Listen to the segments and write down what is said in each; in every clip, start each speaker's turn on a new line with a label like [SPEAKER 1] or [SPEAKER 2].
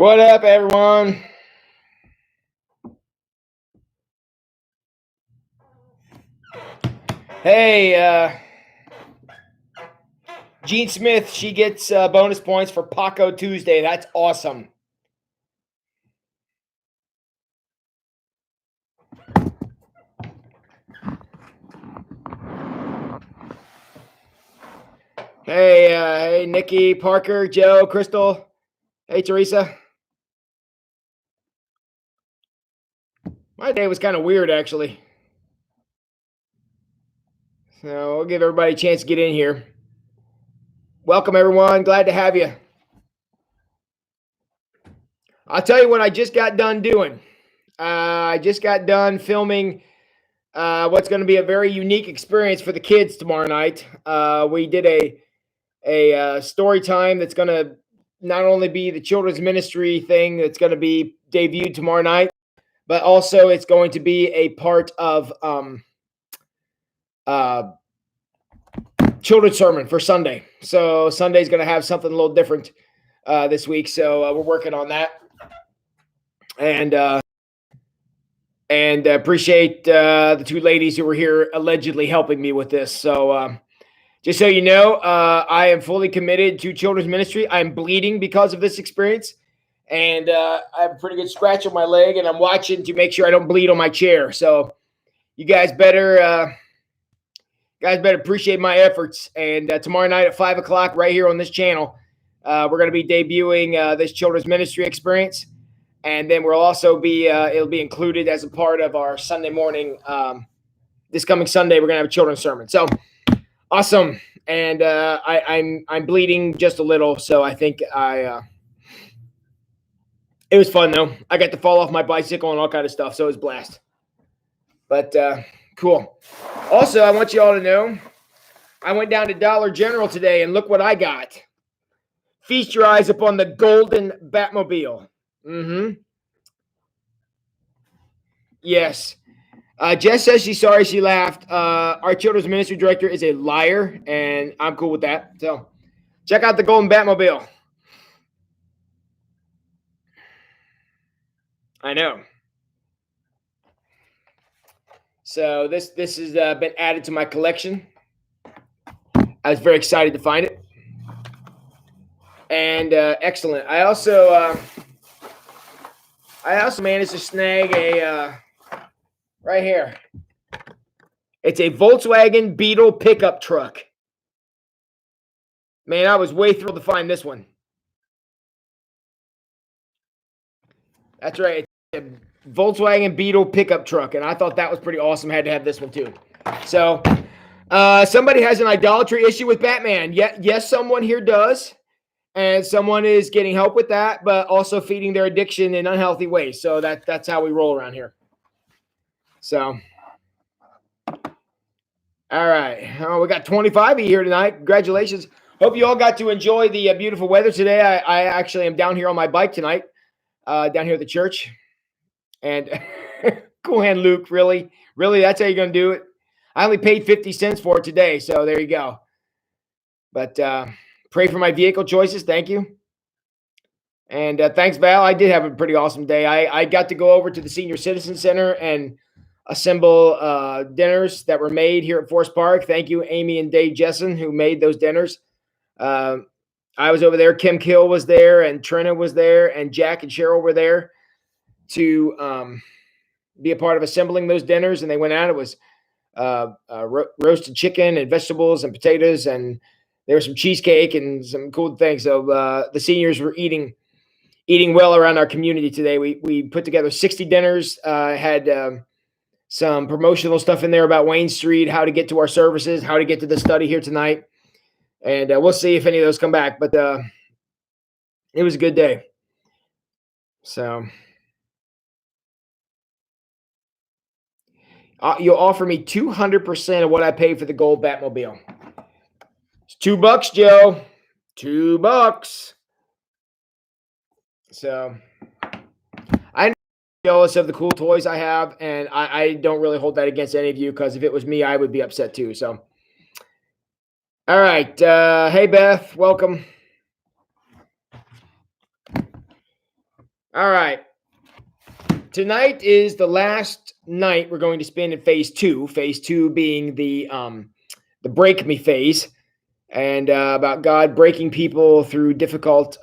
[SPEAKER 1] What up, everyone? Hey, Gene Smith, she gets bonus points for Paco Tuesday. That's awesome. Hey, Nikki, Parker, Joe, Crystal. Hey, Teresa. My day was kind of weird, actually. So we'll give everybody a chance to get in here. Welcome, everyone. Glad to have you. I'll tell you what I just got done doing. I just got done filming what's going to be a very unique experience for the kids tomorrow night. We did a story time that's going to not only be the children's ministry thing that's going to be debuted tomorrow night, but also it's going to be a part of children's sermon for Sunday. So Sunday's going to have something a little different this week. So we're working on that, and appreciate the two ladies who were here allegedly helping me with this. So just so you know, I am fully committed to children's ministry. I'm bleeding because of this experience, and I have a pretty good scratch on my leg, and I'm watching to make sure I don't bleed on my chair. So you guys better appreciate my efforts. And tomorrow night at 5 o'clock, right here on this channel, we're going to be debuting this children's ministry experience, and then we'll also be it'll be included as a part of our Sunday morning. This coming Sunday, we're going to have a children's sermon. So. Awesome, and I'm bleeding just a little, so I think it was fun though. I got to fall off my bicycle and all kind of stuff, so it was a blast. But cool. Also, I want you all to know, I went down to Dollar General today, and look what I got. Feast your eyes upon the golden Batmobile. Yes. Jess says she's sorry she laughed. Our children's ministry director is a liar, and I'm cool with that. So check out the golden Batmobile. I know. So this has been added to my collection. I was very excited to find it. And excellent. I also managed to snag a right here. It's a Volkswagen Beetle pickup truck. Man, I was way thrilled to find this one. That's right. It's a Volkswagen Beetle pickup truck, and I thought that was pretty awesome. Had to have this one too. So somebody has an idolatry issue with Batman. Yes, someone here does. And someone is getting help with that, but also feeding their addiction in unhealthy ways. So that's how we roll around here. So, all right. Oh, we got 25 of you here tonight. Congratulations. Hope you all got to enjoy the beautiful weather today. I actually am down here on my bike tonight, down here at the church. And cool hand, Luke. Really? That's how you're going to do it? I only paid 50 cents for it today. So there you go. But pray for my vehicle choices. Thank you. And thanks, Val. I did have a pretty awesome day. I got to go over to the Senior Citizen Center and assemble dinners that were made here at Forest Park. Thank you, Amy and Dave Jessen, who made those dinners. I was over there. Kim Kill was there, and Trina was there, and Jack and Cheryl were there to be a part of assembling those dinners. And they went out. It was roasted chicken and vegetables and potatoes, and there was some cheesecake and some cool things. So the seniors were eating well around our community today. We put together 60 dinners, had some promotional stuff in there about Wayne Street, how to get to our services, how to get to the study here tonight. And we'll see if any of those come back. But it was a good day. So you'll offer me 200% of what I paid for the gold Batmobile. It's $2, Joe. $2. So I'm jealous of the cool toys I have, and I don't really hold that against any of you, because if it was me, I would be upset too. So, all right. Hey, Beth, welcome. All right. Tonight is the last night we're going to spend in phase two. Phase two being the break me phase, and about God breaking people through difficult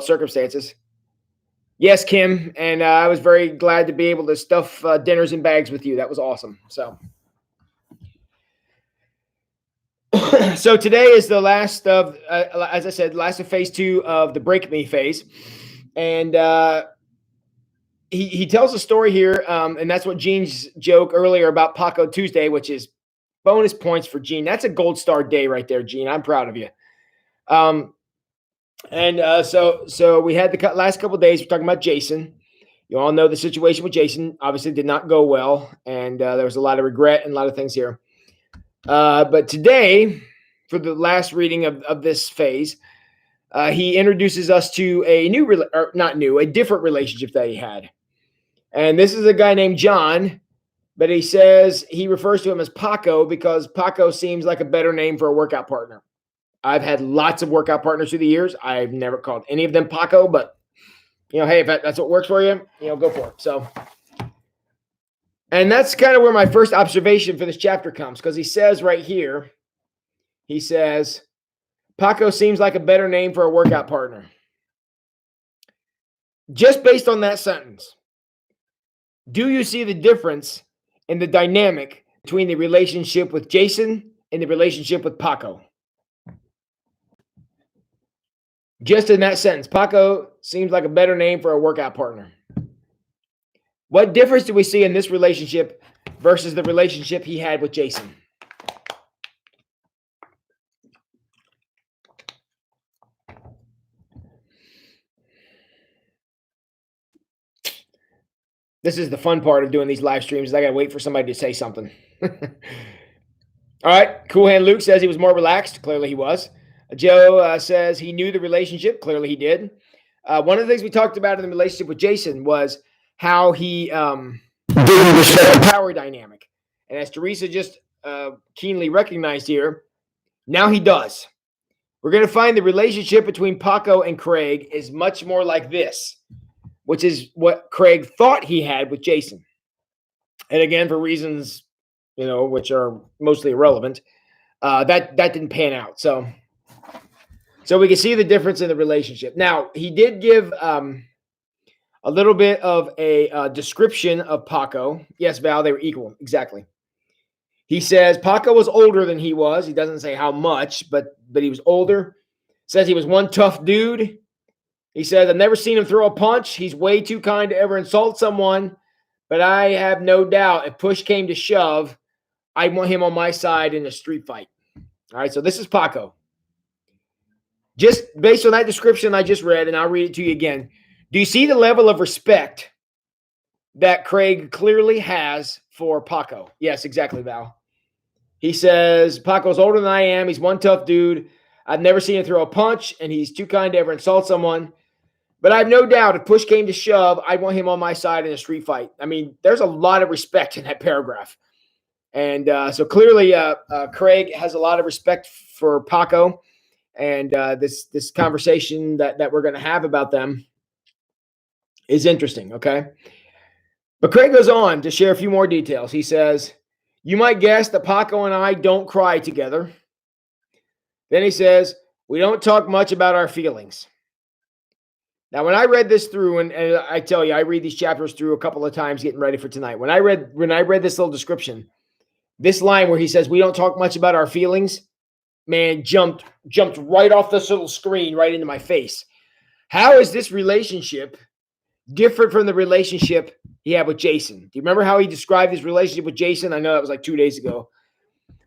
[SPEAKER 1] circumstances. Yes, Kim, and I was very glad to be able to stuff dinners in bags with you. That was awesome. So, so today is the last of, as I said, last of phase two of the break me phase, and he tells a story here, and that's what Gene's joke earlier about Paco Tuesday, which is bonus points for Gene. That's a gold star day right there, Gene. I'm proud of you. So we had the last couple of days. We're talking about Jason. You all know the situation with Jason obviously did not go well, and there was a lot of regret and a lot of things here. But today, for the last reading of this phase, he introduces us to a a different relationship that he had. And this is a guy named John, but he says he refers to him as Paco because Paco seems like a better name for a workout partner. I've had lots of workout partners through the years. I've never called any of them Paco, but hey, if that's what works for you, go for it. So, and that's kind of where my first observation for this chapter comes, because he says right here, he says, Paco seems like a better name for a workout partner. Just based on that sentence, do you see the difference in the dynamic between the relationship with Jason and the relationship with Paco? Just in that sentence, Paco seems like a better name for a workout partner. What difference do we see in this relationship versus the relationship he had with Jason? This is the fun part of doing these live streams. I got to wait for somebody to say something. All right. Cool Hand Luke says he was more relaxed. Clearly he was. Joe says he knew the relationship. Clearly he did. One of the things we talked about in the relationship with Jason was how he didn't respect the power dynamic. And as Teresa just keenly recognized here, now he does. We're going to find the relationship between Paco and Craig is much more like this, which is what Craig thought he had with Jason. And again, for reasons, which are mostly irrelevant, that didn't pan out. So we can see the difference in the relationship. Now, he did give a little bit of a description of Paco. Yes, Val, they were equal. Exactly. He says Paco was older than he was. He doesn't say how much, but he was older. Says he was one tough dude. He says, I've never seen him throw a punch. He's way too kind to ever insult someone. But I have no doubt if push came to shove, I want him on my side in a street fight. All right, so this is Paco. Just based on that description I just read, and I'll read it to you again. Do you see the level of respect that Craig clearly has for Paco? Yes, exactly, Val. He says, Paco's older than I am. He's one tough dude. I've never seen him throw a punch, and he's too kind to ever insult someone. But I have no doubt if push came to shove, I want him on my side in a street fight. I mean, there's a lot of respect in that paragraph. And so clearly Craig has a lot of respect for Paco. And this conversation that we're going to have about them is interesting, okay? But Craig goes on to share a few more details. He says, you might guess that Paco and I don't cry together. Then he says, we don't talk much about our feelings. Now, when I read this through, and I tell you, I read these chapters through a couple of times getting ready for tonight. When I read this little description, this line where he says, we don't talk much about our feelings, man, jumped right off this little screen right into my face. How is this relationship different from the relationship he had with Jason? Do you remember how he described his relationship with Jason? I know that was like 2 days ago.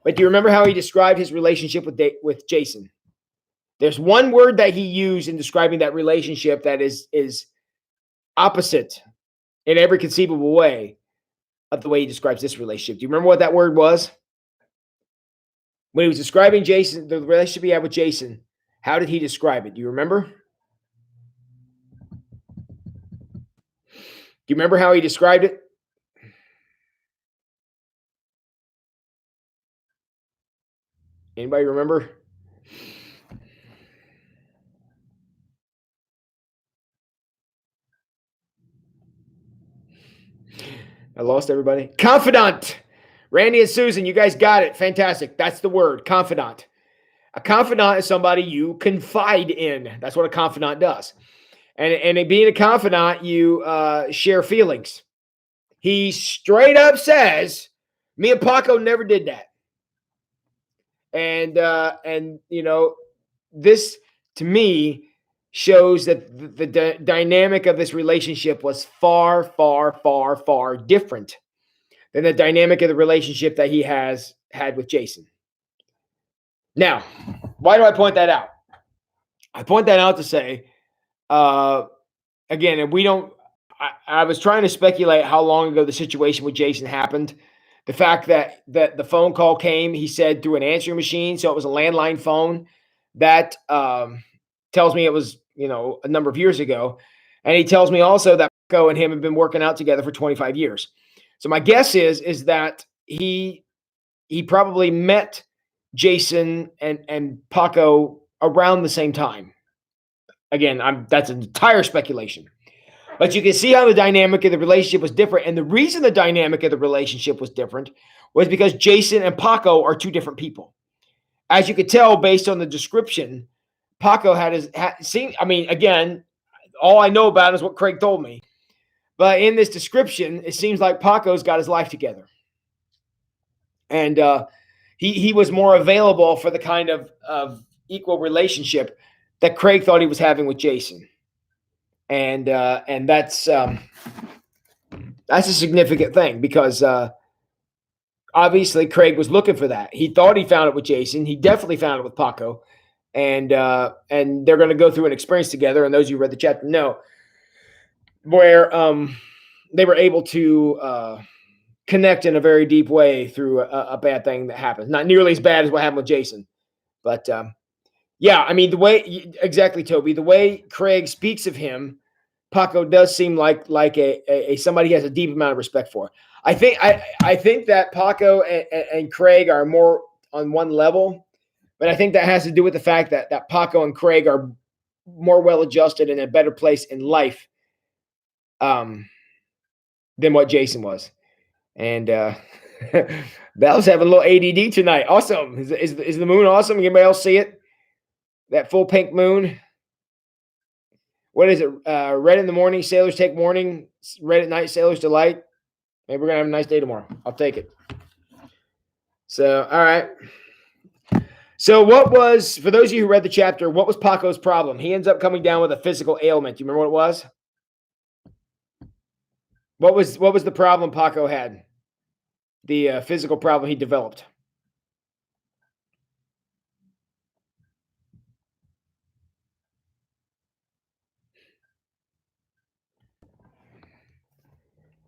[SPEAKER 1] But do you remember how he described his relationship with Jason? There's one word that he used in describing that relationship that is opposite in every conceivable way of the way he describes this relationship. Do you remember what that word was? When he was describing Jason, the relationship he had with Jason, how did he describe it? Do you remember? Do you remember how he described it? Anybody remember? I lost everybody. Confidant. Randy and Susan, you guys got it. Fantastic. That's the word, confidant. A confidant is somebody you confide in. That's what a confidant does. And being a confidant, you share feelings. He straight up says, me and Paco never did that. And this to me shows that the dynamic of this relationship was far, far, far, far different than the dynamic of the relationship that he has had with Jason. Now, why do I point that out? I point that out to say, again, and we don't. I was trying to speculate how long ago the situation with Jason happened. The fact that the phone call came, he said, through an answering machine, so it was a landline phone. That tells me it was a number of years ago, and he tells me also that Paco and him have been working out together for 25 years. So my guess is that he probably met Jason and Paco around the same time. Again, that's an entire speculation. But you can see how the dynamic of the relationship was different. And the reason the dynamic of the relationship was different was because Jason and Paco are two different people. As you could tell based on the description, Paco again, all I know about is what Craig told me. But in this description, it seems like Paco's got his life together. And he was more available for the kind of equal relationship that Craig thought he was having with Jason. And that's a significant thing because obviously Craig was looking for that. He thought he found it with Jason. He definitely found it with Paco, and they're going to go through an experience together. And those of you who read the chapter know where they were able to connect in a very deep way through a bad thing that happens. Not nearly as bad as what happened with Jason, but yeah, I mean, exactly, Toby, the way Craig speaks of him, Paco does seem like a somebody he has a deep amount of respect for. I think that Paco and Craig are more on one level, but I think that has to do with the fact that Paco and Craig are more well-adjusted and in a better place in life than what Jason was. And Val's having a little ADD tonight. Awesome. Is the moon awesome? Anybody else see it? That full pink moon. What is it? Red in the morning, sailors take warning. Red at night, sailors delight. Maybe we're going to have a nice day tomorrow. I'll take it. So, all right. So for those of you who read the chapter, what was Paco's problem? He ends up coming down with a physical ailment. Do you remember what it was? What was the problem Paco had? The physical problem he developed.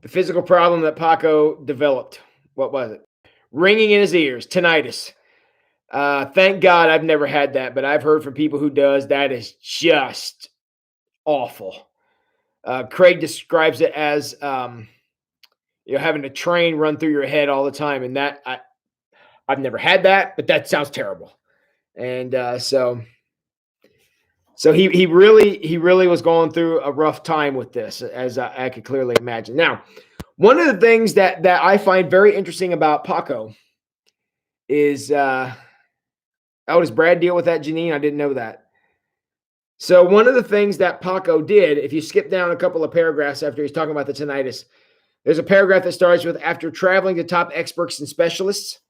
[SPEAKER 1] The physical problem that Paco developed. What was it? Ringing in his ears, tinnitus. Thank God I've never had that, but I've heard from people who does. That is just awful. Craig describes it as having a train run through your head all the time, and that I've never had that, but that sounds terrible. And so he really was going through a rough time with this, as I could clearly imagine. Now, one of the things that I find very interesting about Paco is how does Brad deal with that, Janine? I didn't know that. So one of the things that Paco did, if you skip down a couple of paragraphs after he's talking about the tinnitus, there's a paragraph that starts with, after traveling to top experts and specialists.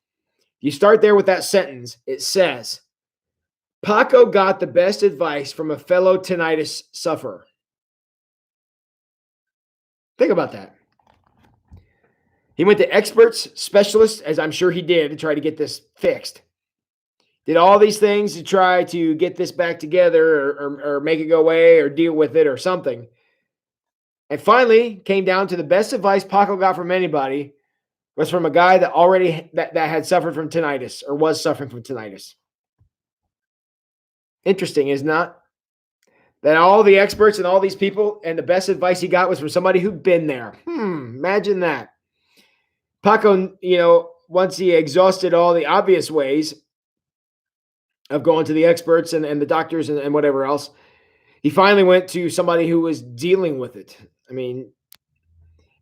[SPEAKER 1] You start there with that sentence. It says, Paco got the best advice from a fellow tinnitus sufferer. Think about that. He went to experts, specialists, as I'm sure he did, to try to get this fixed. Did all these things to try to get this back together or make it go away or deal with it or something. And finally came down to the best advice Paco got from anybody was from a guy that already that had suffered from tinnitus or was suffering from tinnitus. Interesting, is not? That all the experts and all these people and the best advice he got was from somebody who'd been there. Imagine that. Paco, once he exhausted all the obvious ways of going to the experts and the doctors and whatever else, he finally went to somebody who was dealing with it. I mean,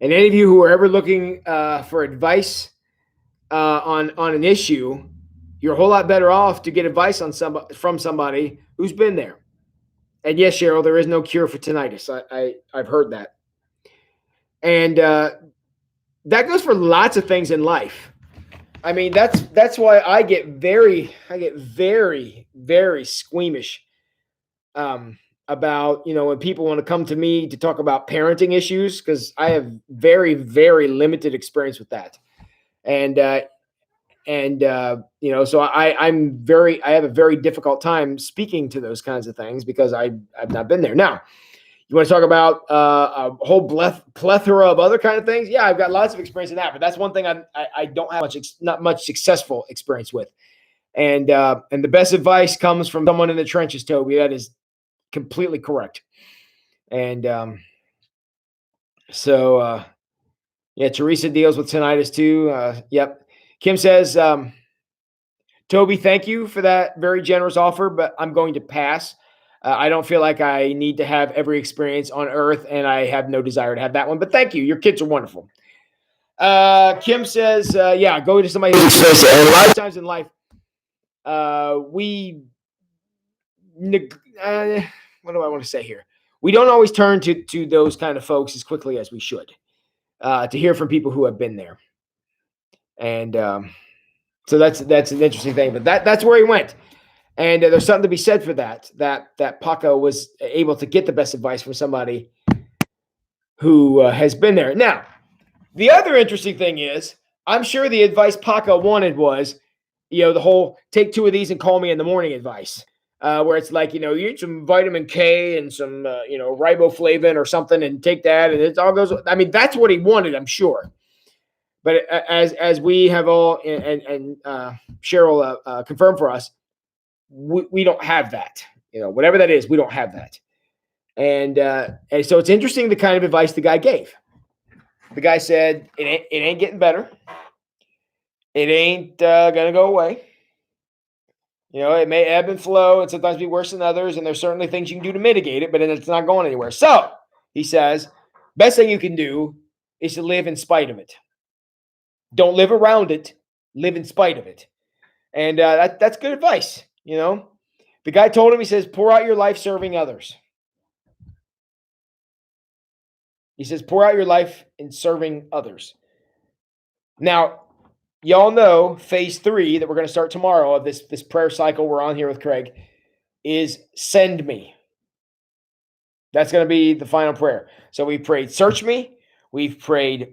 [SPEAKER 1] And any of you who are ever looking for advice on an issue, you're a whole lot better off to get advice on from somebody who's been there. And yes, Cheryl, there is no cure for tinnitus. I've heard that, and that goes for lots of things in life. I mean, that's why I get very very squeamish about when people want to come to me to talk about parenting issues, because I have very limited experience with that, and so I have a very difficult time speaking to those kinds of things because I've not been there. Now, you want to talk about a whole plethora of other kind of things? Yeah, I've got lots of experience in that, but that's one thing I don't have not much successful experience with. And the best advice comes from someone in the trenches, Toby. That is completely correct. And yeah, Teresa deals with tinnitus too. Yep. Kim says, Toby, thank you for that very generous offer, but I'm going to pass. I don't feel like I need to have every experience on earth, and I have no desire to have that one. But thank you. Your kids are wonderful. Kim says, yeah, go to somebody who's experienced it. And a lot of times in life, what do I want to say here? We don't always turn to those kind of folks as quickly as we should to hear from people who have been there. And so that's an interesting thing. But that's where he went. And there's something to be said for that Paco was able to get the best advice from somebody who has been there. Now, the other interesting thing is, I'm sure the advice Paco wanted was, the whole take 2 of these and call me in the morning advice, where it's like, you eat some vitamin K and some, riboflavin or something and take that and it all goes. I mean, that's what he wanted, I'm sure. But as we have all, and Cheryl confirmed for us, we don't have that, whatever that is, we don't have that. And so it's interesting the kind of advice the guy gave. The guy said, it ain't getting better. It ain't going to go away. It may ebb and flow and sometimes be worse than others. And there's certainly things you can do to mitigate it, but it's not going anywhere. So he says, best thing you can do is to live in spite of it. Don't live around it, live in spite of it. And that's good advice. The guy told him, he says, pour out your life serving others. He says, pour out your life in serving others. Now, y'all know phase 3 that we're going to start tomorrow of this prayer cycle we're on here with Craig is send me. That's going to be the final prayer. So we prayed search me, we've prayed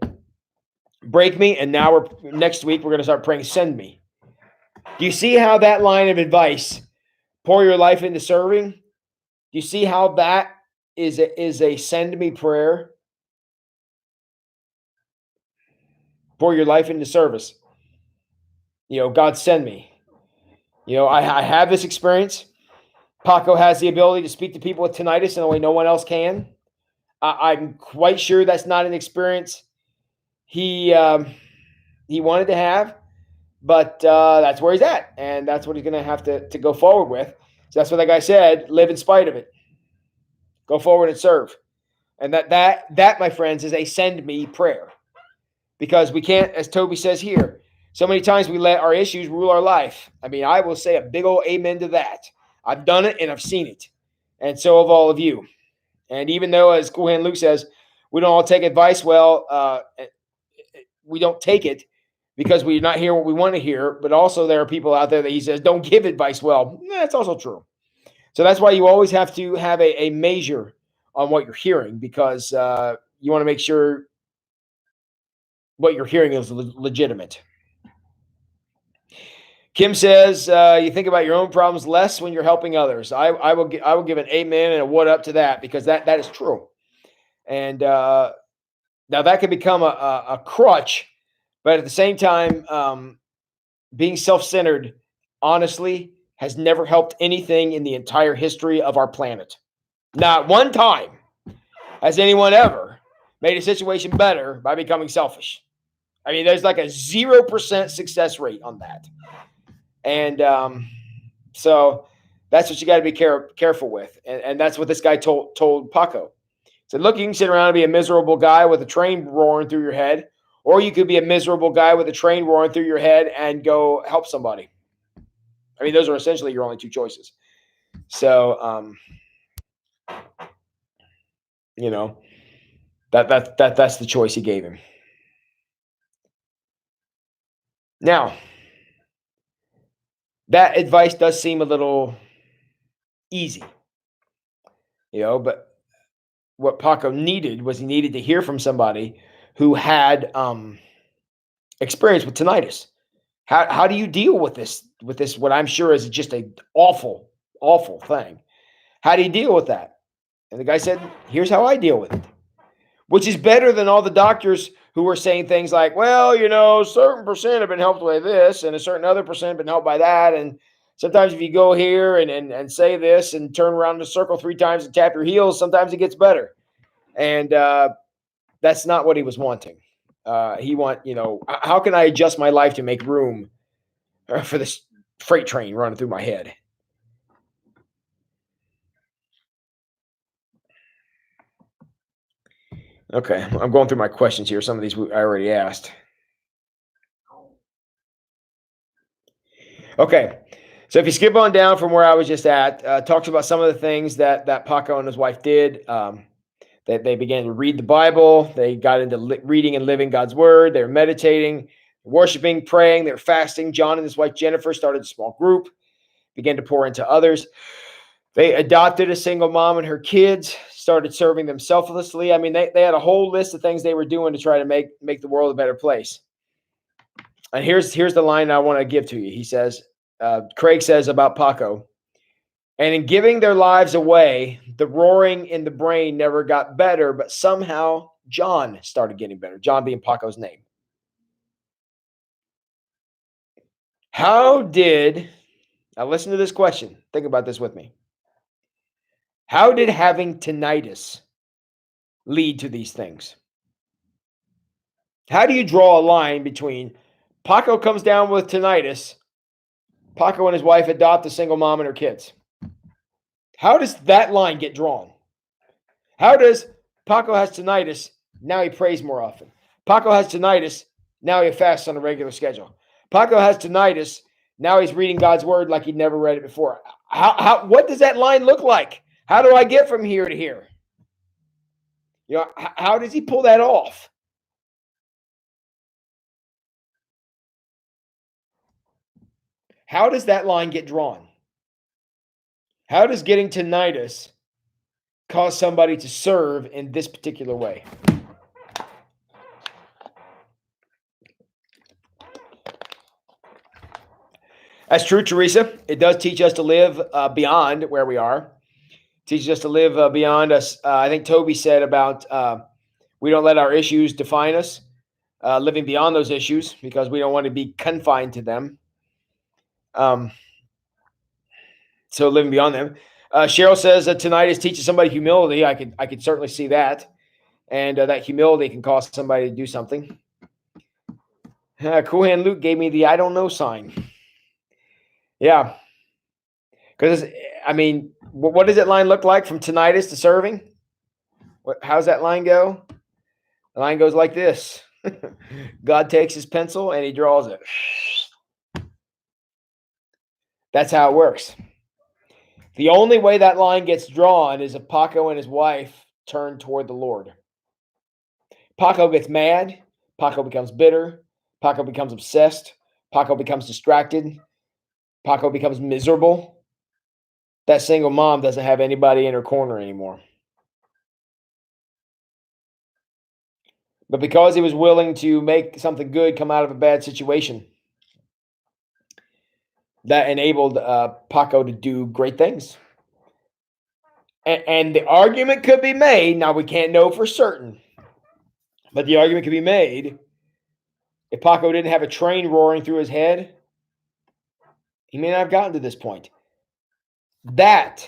[SPEAKER 1] break me, and now next week we're going to start praying send me. Do you see how that line of advice, pour your life into serving, do you see how that is a send me prayer? Pour your life into service. God send me. I have this experience. Paco has the ability to speak to people with tinnitus in a way no one else can. I'm quite sure that's not an experience he wanted to have, but that's where he's at, and that's what he's going to have to go forward with. So that's what that guy said, live in spite of it. Go forward and serve. And that, my friends, is a send me prayer. Because we can't, as Toby says here, so many times we let our issues rule our life. I mean, I will say a big old amen to that. I've done it and I've seen it. And so have all of you. And even though, as Cool Hand Luke says, we don't all take advice, well, we don't take it because we not hear what we want to hear. But also there are people out there that he says don't give advice well. That's also true. So that's why you always have to have a measure on what you're hearing, because you want to make sure what you're hearing is legitimate. Kim says, you think about your own problems less when you're helping others. I will give an amen and a what up to that, because that is true. And now that can become a crutch, but at the same time, being self-centered, honestly, has never helped anything in the entire history of our planet. Not one time has anyone ever made a situation better by becoming selfish. I mean, there's like a 0% success rate on that. And so that's what you got to be careful with. And that's what this guy told Paco. So look, you can sit around and be a miserable guy with a train roaring through your head, or you could be a miserable guy with a train roaring through your head and go help somebody. I mean, those are essentially your only two choices. So, you know, that's the choice he gave him. Now, that advice does seem a little easy, but what Paco needed was he needed to hear from somebody who had experience with tinnitus. How do you deal with this what I'm sure is just a awful thing? How do you deal with that? And the guy said, here's how I deal with it, which is better than all the doctors who were saying things like, well, certain percent have been helped by this and a certain other percent have been helped by that. And sometimes if you go here and say this and turn around in a circle 3 times and tap your heels, sometimes it gets better. And that's not what he was wanting. How can I adjust my life to make room for this freight train running through my head? Okay, I'm going through my questions here. Some of these I already asked. Okay, so if you skip on down from where I was just at, talks about some of the things that Paco and his wife did. That they began to read the Bible. They got into reading and living God's word. They were meditating, worshiping, praying. They were fasting. John and his wife Jennifer started a small group, began to pour into others. They adopted a single mom and her kids, started serving them selflessly. I mean, they had a whole list of things they were doing to try to make the world a better place. And here's the line I want to give to you. He says, Craig says about Paco, and in giving their lives away, the roaring in the brain never got better, but somehow John started getting better. John being Paco's name. Now listen to this question. Think about this with me. How did having tinnitus lead to these things? How do you draw a line between Paco comes down with tinnitus, Paco and his wife adopt a single mom and her kids? How does that line get drawn? How does Paco has tinnitus, now he prays more often? Paco has tinnitus, now he fasts on a regular schedule. Paco has tinnitus, now he's reading God's word like he'd never read it before. What does that line look like? How do I get from here to here? How does he pull that off? How does that line get drawn? How does getting tinnitus cause somebody to serve in this particular way? That's true, Teresa. It does teach us to live beyond where we are. It teaches us to live beyond us. I think Toby said about we don't let our issues define us, living beyond those issues because we don't want to be confined to them. So living beyond them. Cheryl says that tinnitus teaches somebody humility. I could certainly see that. And that humility can cause somebody to do something. Cool Hand Luke gave me the I don't know sign. Yeah. Because, I mean, what does that line look like from tinnitus to serving? How's that line go? The line goes like this. God takes his pencil and he draws it. That's how it works. The only way that line gets drawn is if Paco and his wife turn toward the Lord. Paco gets mad. Paco becomes bitter. Paco becomes obsessed. Paco becomes distracted. Paco becomes miserable. That single mom doesn't have anybody in her corner anymore. But because he was willing to make something good come out of a bad situation, that enabled Paco to do great things. And the argument could be made, now we can't know for certain, but the argument could be made, if Paco didn't have a train roaring through his head, he may not have gotten to this point. That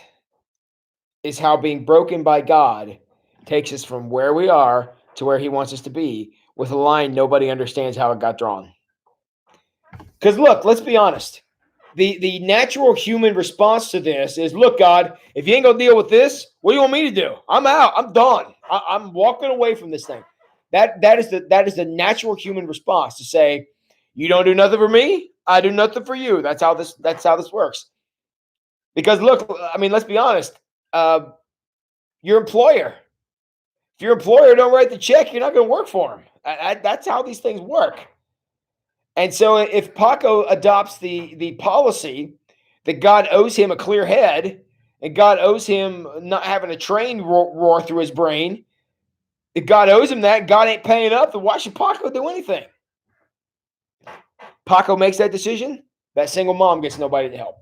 [SPEAKER 1] is how being broken by God takes us from where we are to where he wants us to be, with a line nobody understands how it got drawn. Because look, let's be honest. the natural human response to this is, look, God, if you ain't gonna deal with this, what do you want me to do? I'm out. I'm done. I'm walking away from this thing. That is the natural human response to say, you don't do nothing for me, I do nothing for you. That's how this works. Because look, I mean, let's be honest. Your employer, if your employer don't write the check, you're not going to work for him. That's how these things work. And so if Paco adopts the policy that God owes him a clear head and God owes him not having a train roar through his brain, if God owes him that, God ain't paying up, then why should Paco do anything? Paco makes that decision, that single mom gets nobody to help.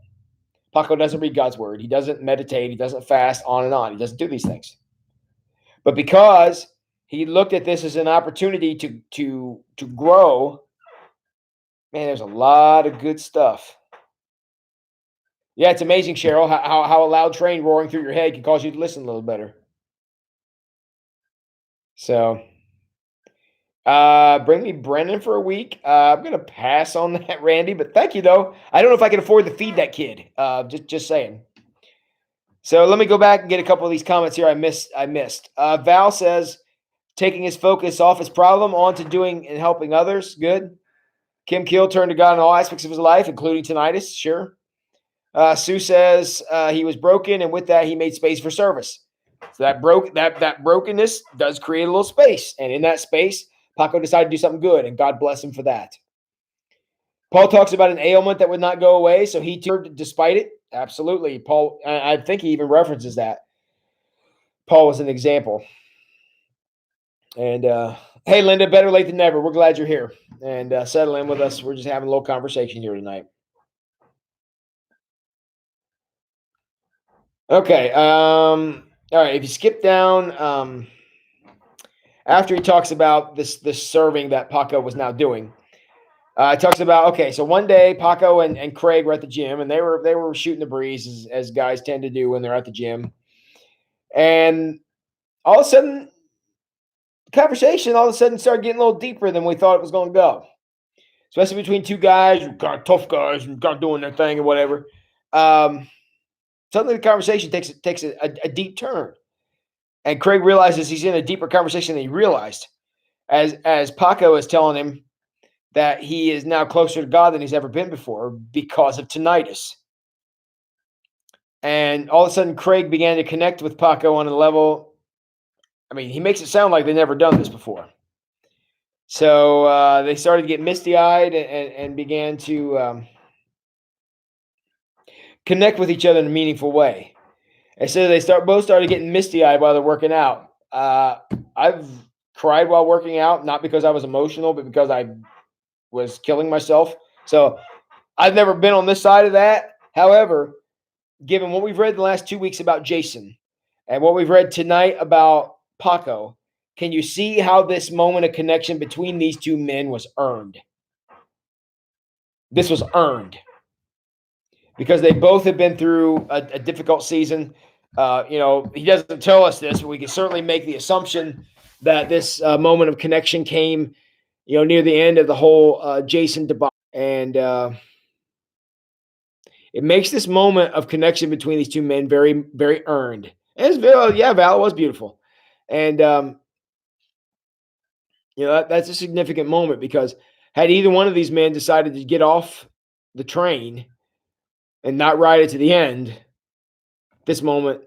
[SPEAKER 1] Paco doesn't read God's word. He doesn't meditate. He doesn't fast, on and on. He doesn't do these things. But because he looked at this as an opportunity to grow, man, there's a lot of good stuff. Yeah, it's amazing, Cheryl, how a loud train roaring through your head can cause you to listen a little better. So, bring me Brennan for a week. I'm going to pass on that, Randy, but thank you, though. I don't know if I can afford to feed that kid. Just saying. So let me go back and get a couple of these comments here I missed. Val says, taking his focus off his problem onto doing and helping others. Good. Kim Kill turned to God in all aspects of his life, including tinnitus. Sure. Sue says he was broken, and with that, he made space for service. So that brokenness does create a little space, and in that space, Paco decided to do something good, and God bless him for that. Paul talks about an ailment that would not go away, so he turned despite it. Absolutely, Paul. I think he even references that. Paul was an example. And hey, Linda, better late than never. We're glad you're here and settle in with us. We're just having a little conversation here tonight. Okay. All right. If you skip down, after he talks about this serving that Paco was now doing, it talks about, okay, so one day Paco and Craig were at the gym, and they were shooting the breeze as guys tend to do when they're at the gym. And all of a sudden, the conversation started getting a little deeper than we thought it was going to go. Especially between two guys, kind of tough guys, and kind of doing their thing and whatever. Suddenly the conversation takes a deep turn. And Craig realizes he's in a deeper conversation than he realized. As Paco is telling him that he is now closer to God than he's ever been before because of tinnitus. And all of a sudden, Craig began to connect with Paco on a level. I mean, he makes it sound like they've never done this before. So they started to get misty-eyed and began to connect with each other in a meaningful way. And so they both started getting misty-eyed while they're working out. I've cried while working out, not because I was emotional, but because I was killing myself. So I've never been on this side of that. However, given what we've read the last 2 weeks about Jason and what we've read tonight about Paco, can you see how this moment of connection between these two men was earned? This was earned because they both have been through a difficult season. He doesn't tell us this, but we can certainly make the assumption that this moment of connection came, near the end of the whole Jason debacle. And it makes this moment of connection between these two men very, very earned. And Val, it was beautiful. And, that's a significant moment because had either one of these men decided to get off the train and not ride it to the end, this moment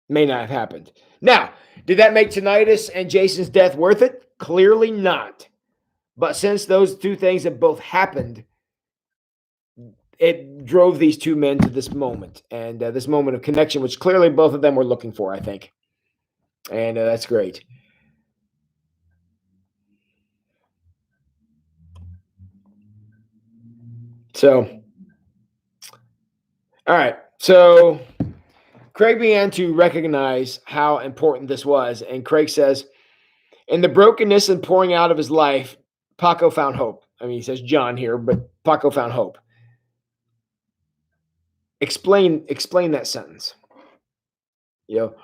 [SPEAKER 1] may not have happened. Now, did that make tinnitus and Jason's death worth it? Clearly not. But since those two things have both happened, it drove these two men to this moment and this moment of connection, which clearly both of them were looking for, I think. And that's great. So, all right. So Craig began to recognize how important this was. And Craig says, in the brokenness and pouring out of his life, Paco found hope. I mean, he says John here, but Paco found hope. Explain that sentence.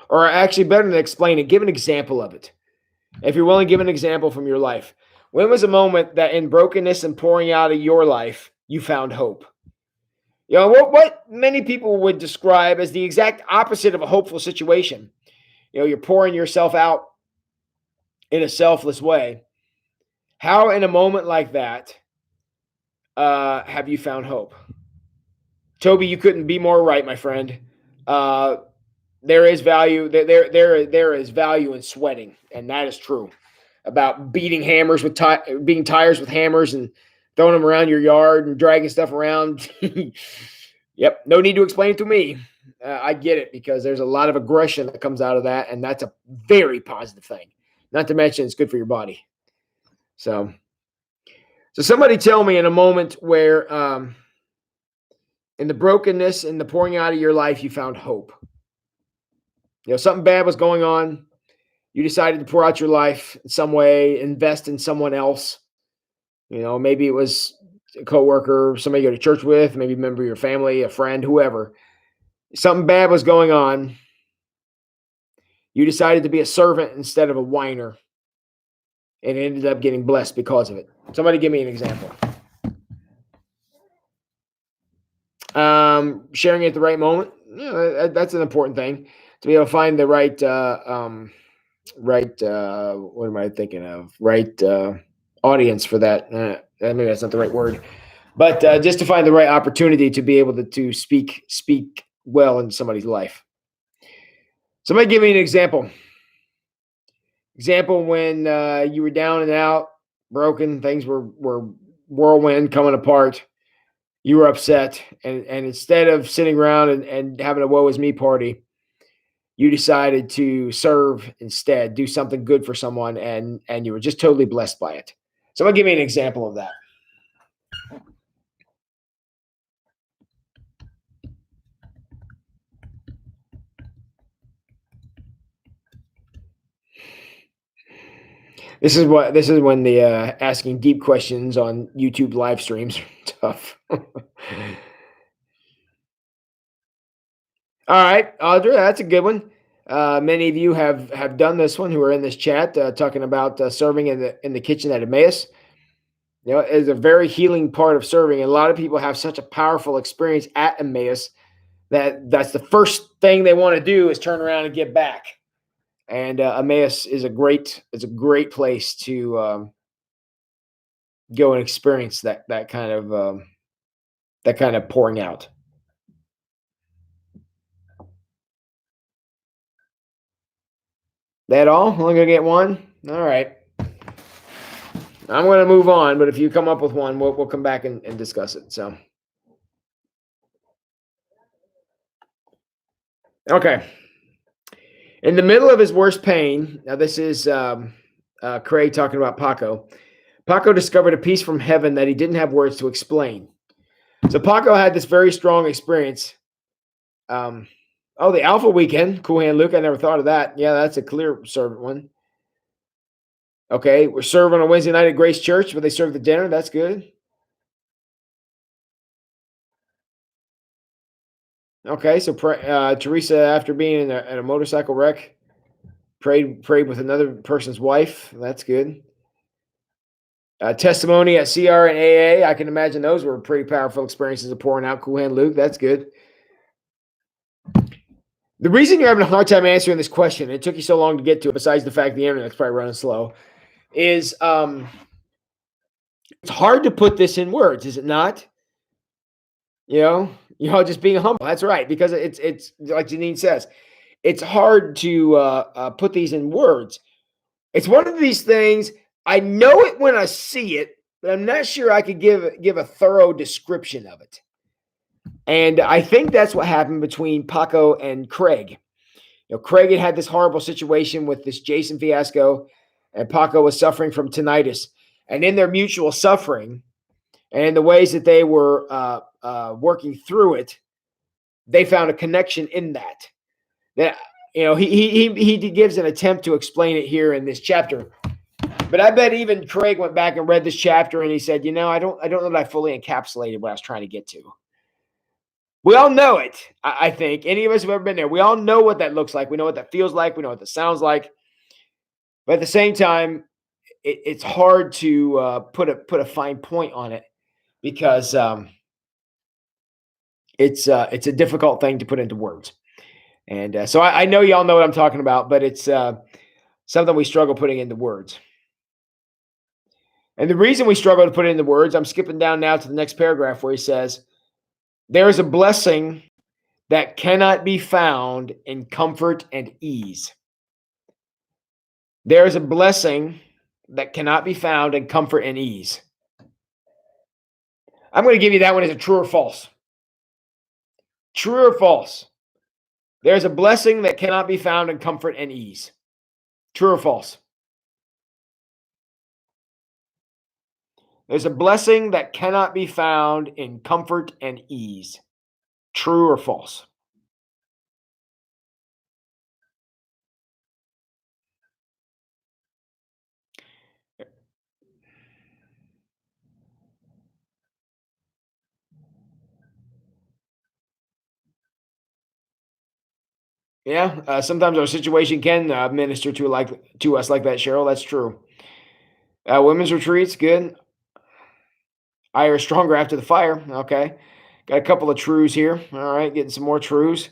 [SPEAKER 1] Or actually better than explain it, give an example of it. If you're willing, give an example from your life. When was a moment that in brokenness and pouring out of your life, you found hope? what many people would describe as the exact opposite of a hopeful situation. You're pouring yourself out in a selfless way. How, in a moment like that, have you found hope? Toby, you couldn't be more right, my friend. Uh, there is value. There is value in sweating, and that is true. About beating hammers with beating tires with hammers and throwing them around your yard and dragging stuff around. Yep, no need to explain it to me. I get it because there's a lot of aggression that comes out of that, and that's a very positive thing. Not to mention it's good for your body. So somebody tell me in a moment where, in the brokenness and the pouring out of your life, you found hope. Something bad was going on. You decided to pour out your life in some way, invest in someone else. Maybe it was a coworker, somebody you go to church with, maybe a member of your family, a friend, whoever. Something bad was going on. You decided to be a servant instead of a whiner, and ended up getting blessed because of it. Somebody give me an example. Sharing at the right moment. That's an important thing, to be able to find the right, what am I thinking of? Right audience for that. Maybe that's not the right word, but just to find the right opportunity to be able to speak well into somebody's life. Somebody give me an example. Example when you were down and out, broken, things were whirlwind, coming apart. You were upset, and instead of sitting around and having a woe is me party, you decided to serve instead, do something good for someone, and you were just totally blessed by it. Somebody give me an example of that. This is when the asking deep questions on YouTube live streams are tough. All right, Audra, that's a good one. Many of you have done this one who are in this chat, talking about serving in the kitchen at Emmaus. It's a very healing part of serving. And a lot of people have such a powerful experience at Emmaus that's the first thing they want to do is turn around and get back. And Emmaus is a great place to go and experience that kind of pouring out. That all? Only gonna get one? All right. I'm gonna move on, but if you come up with one, we'll come back and discuss it. So, okay. In the middle of his worst pain, now this is Craig talking about Paco. Paco discovered a peace from heaven that he didn't have words to explain. So Paco had this very strong experience. The Alpha Weekend. Cool hand, Luke. I never thought of that. Yeah, that's a clear servant one. Okay, we're serving on Wednesday night at Grace Church, where they serve the dinner. That's good. Okay, so Teresa, after being in a motorcycle wreck, prayed with another person's wife. That's good. Testimony at CR and AA. I can imagine those were pretty powerful experiences of pouring out. Cool hand, Luke. That's good. The reason you're having a hard time answering this question, it took you so long to get to it, besides the fact the internet's probably running slow, is it's hard to put this in words, is it not? Just being humble. That's right, because it's like Janine says, it's hard to put these in words. It's one of these things. I know it when I see it, but I'm not sure I could give a thorough description of it. And I think that's what happened between Paco and Craig. Craig had this horrible situation with this Jason fiasco, and Paco was suffering from tinnitus. And in their mutual suffering, and in the ways that they were working through it, they found a connection in that. That he gives an attempt to explain it here in this chapter. But I bet even Craig went back and read this chapter, and he said, I don't know that I fully encapsulated what I was trying to get to. We all know it, I think. Any of us who have ever been there, we all know what that looks like. We know what that feels like. We know what that sounds like. But at the same time, it's hard to put a fine point on it, because it's a difficult thing to put into words. And so I know y'all know what I'm talking about, but it's something we struggle putting into words. And the reason we struggle to put it into words, I'm skipping down now to the next paragraph where he says, there is a blessing that cannot be found in comfort and ease. There is a blessing that cannot be found in comfort and ease. I'm going to give you that one as a true or false. True or false? There's a blessing that cannot be found in comfort and ease. True or false? There's a blessing that cannot be found in comfort and ease. True or false? Yeah, sometimes our situation can minister to us like that, Cheryl. That's true. Women's retreats, good. Iron stronger after the fire. Okay, got a couple of trues here. All right, getting some more trues.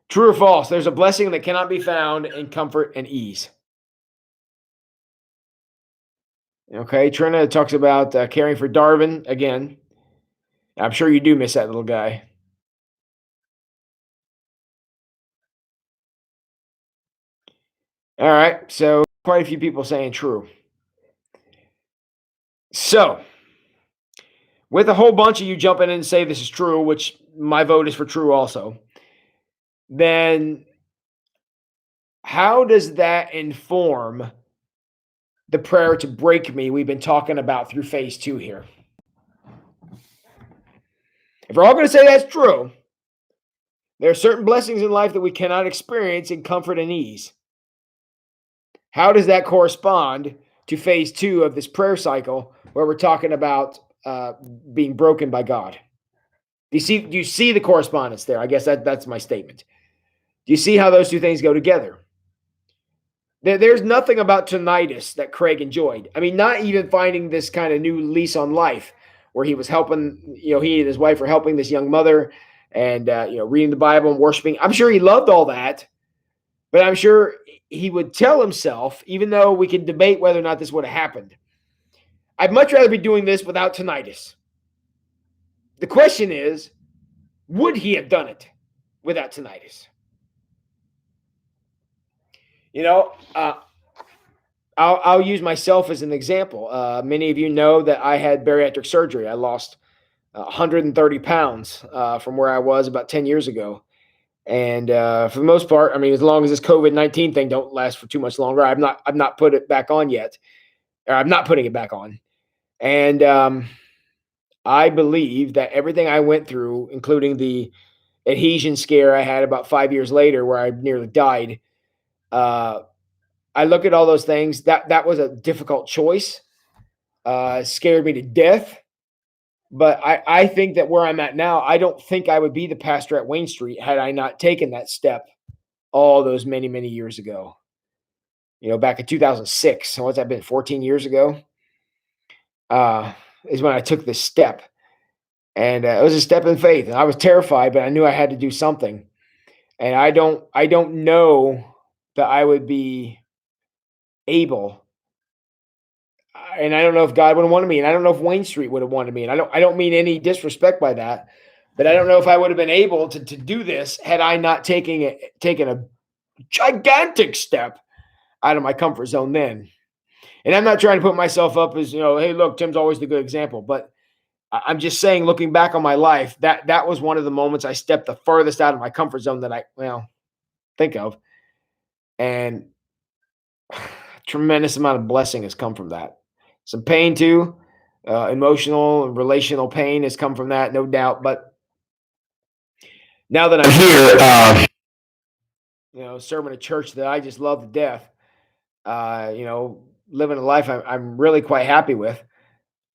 [SPEAKER 1] True or false? There's a blessing that cannot be found in comfort and ease. Okay, Trina talks about caring for Darwin again. I'm sure you do miss that little guy. All right, so quite a few people saying true. So, with a whole bunch of you jumping in and say this is true, which my vote is for true also, then how does that inform the prayer to break me we've been talking about through phase 2 here? If we're all going to say that's true, there are certain blessings in life that we cannot experience in comfort and ease. How does that correspond to phase 2 of this prayer cycle where we're talking about being broken by God? Do you see the correspondence there? I guess that's my statement. Do you see how those two things go together? There's nothing about tinnitus that Craig enjoyed. I mean, not even finding this kind of new lease on life where he was helping, he and his wife were helping this young mother and, reading the Bible and worshiping. I'm sure he loved all that, but I'm sure he would tell himself, even though we can debate whether or not this would have happened, I'd much rather be doing this without tinnitus. The question is, would he have done it without tinnitus? I'll use myself as an example. Many of you know that I had bariatric surgery. I lost 130 pounds from where I was about 10 years ago. And for the most part, I mean, as long as this COVID-19 thing don't last for too much longer, I've not put it back on yet. Or I'm not putting it back on. And I believe that everything I went through, including the adhesion scare I had about 5 years later, where I nearly died, I look at all those things. That was a difficult choice. Scared me to death. But I think that where I'm at now, I don't think I would be the pastor at Wayne Street had I not taken that step all those many, many years ago. Back in 2006. So what's that been? 14 years ago is when I took this step. And it was a step in faith. And I was terrified, but I knew I had to do something. And I don't know that I would be able, and I don't know if God would have wanted me, and I don't know if Wayne Street would have wanted me, and I don't mean any disrespect by that, but I don't know if I would have been able to do this had I not taken a gigantic step out of my comfort zone then. And I'm not trying to put myself up as, hey, look, Tim's always the good example, but I'm just saying, looking back on my life, that was one of the moments I stepped the furthest out of my comfort zone that I think of, and tremendous amount of blessing has come from that. Some pain too, emotional and relational pain has come from that, no doubt. But now that I'm here, serving a church that I just love to death, living a life I'm really quite happy with.